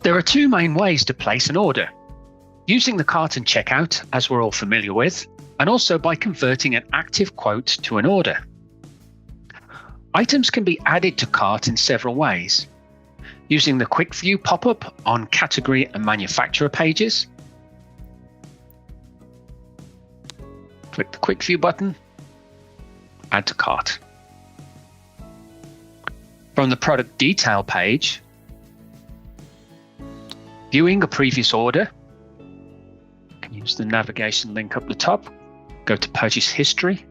There are two main ways to place an order: using the cart and checkout, as we're all familiar with, and also by converting an active quote to an order. Items can be added to cart in several ways: using the Quick View pop-up on category and manufacturer pages. Click the Quick View button, add to cart. From the product detail page, viewing a previous order, you can use the navigation link up the top, go to purchase history,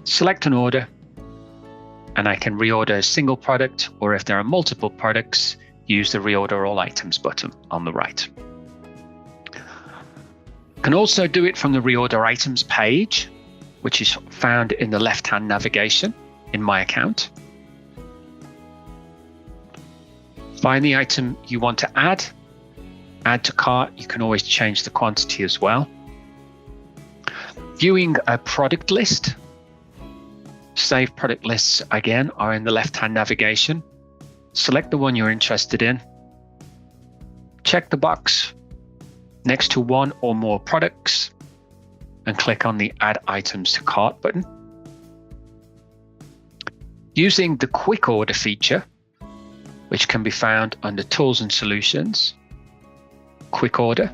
select an order, and I can reorder a single product, or if there are multiple products, use the reorder all items button on the right. Can also do it from the reorder items page, which is found in the left-hand navigation in my account. Find the item you want to add to cart. You can always change the quantity as well. Viewing a product list. Save product lists again are in the left-hand navigation. Select the one you're interested in. Check the box next to one or more products and click on the Add Items to Cart button. Using the Quick Order feature, which can be found under Tools and Solutions, Quick Order.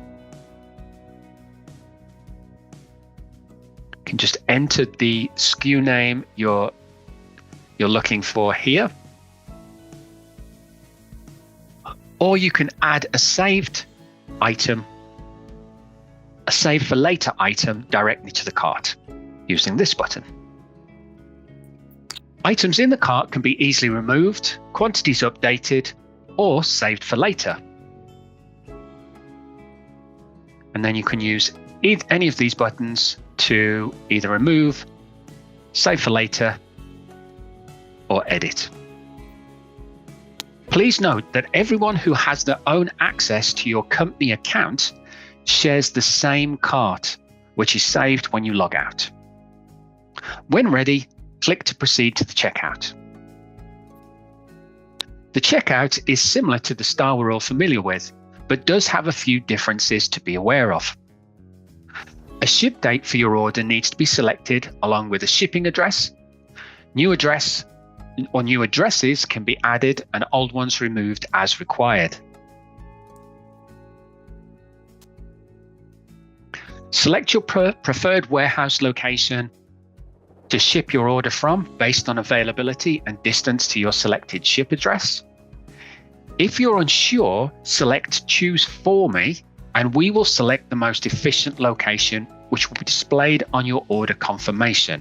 You can just enter the SKU name you're looking for here. Or you can add a saved item, a save for later item directly to the cart using this button. Items in the cart can be easily removed, quantities updated, or saved for later. And then you can use any of these buttons to either remove, save for later, or edit. Please note that everyone who has their own access to your company account shares the same cart, which is saved when you log out. When ready, click to proceed to the checkout. The checkout is similar to the style we're all familiar with, but does have a few differences to be aware of. A ship date for your order needs to be selected along with a shipping address. New address or new addresses can be added and old ones removed as required. Select your preferred warehouse location to ship your order from based on availability and distance to your selected ship address. If you're unsure, select Choose For Me, and we will select the most efficient location, which will be displayed on your order confirmation.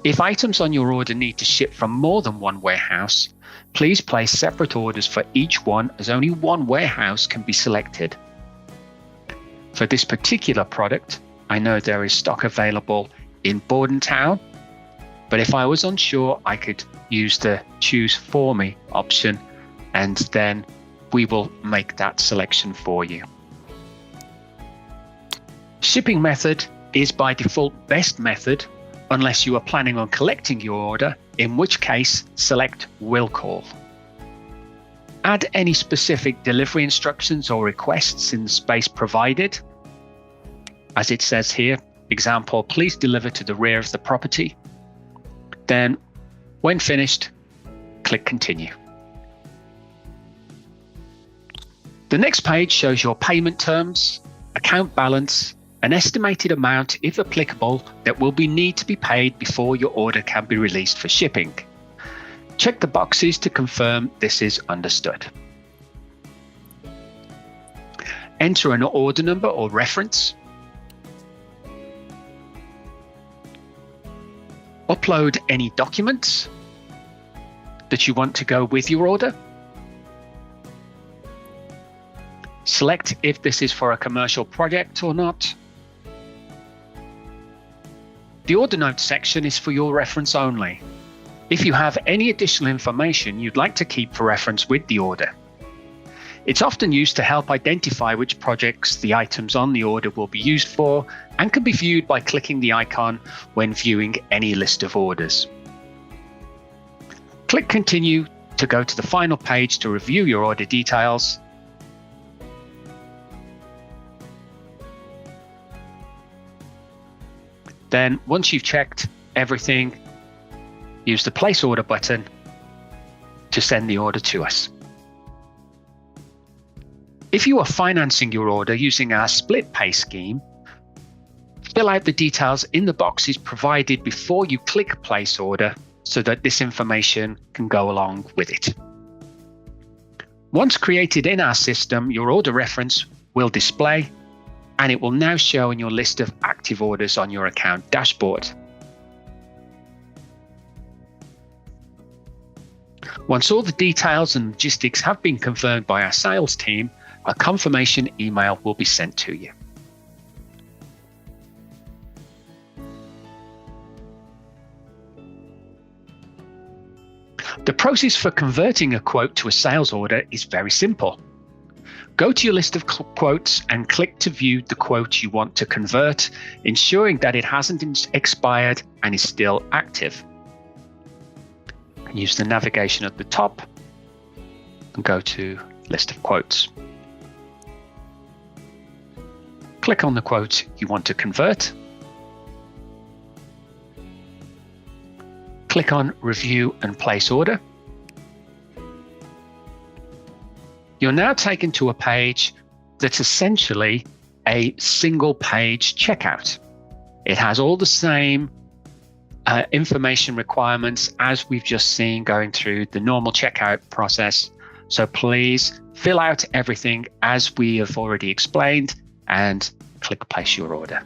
If items on your order need to ship from more than one warehouse, please place separate orders for each one, as only one warehouse can be selected. For this particular product, I know there is stock available in Bordentown, but if I was unsure, I could use the Choose For Me option, and then we will make that selection for you. Shipping method is by default best method unless you are planning on collecting your order, in which case select Will Call. Add any specific delivery instructions or requests in the space provided. As it says here, example, please deliver to the rear of the property. Then, when finished, click Continue. The next page shows your payment terms, account balance, an estimated amount, if applicable, that will need to be paid before your order can be released for shipping. Check the boxes to confirm this is understood. Enter an order number or reference. Upload any documents that you want to go with your order. Select if this is for a commercial project or not. The order notes section is for your reference only. If you have any additional information you'd like to keep for reference with the order. It's often used to help identify which projects the items on the order will be used for, and can be viewed by clicking the icon when viewing any list of orders. Click Continue to go to the final page to review your order details. Then, once you've checked everything, use the Place Order button to send the order to us. If you are financing your order using our split pay scheme, fill out the details in the boxes provided before you click Place Order so that this information can go along with it. Once created in our system, your order reference will display, and it will now show in your list of active orders on your account dashboard. Once all the details and logistics have been confirmed by our sales team, a confirmation email will be sent to you. The process for converting a quote to a sales order is very simple. Go to your list of quotes and click to view the quote you want to convert, ensuring that it hasn't expired and is still active. Use the navigation at the top and go to List of Quotes. Click on the quote you want to convert. Click on Review and Place Order. You're now taken to a page that's essentially a single page checkout. It has all the same information requirements as we've just seen going through the normal checkout process. So please fill out everything as we have already explained and click Place Your Order.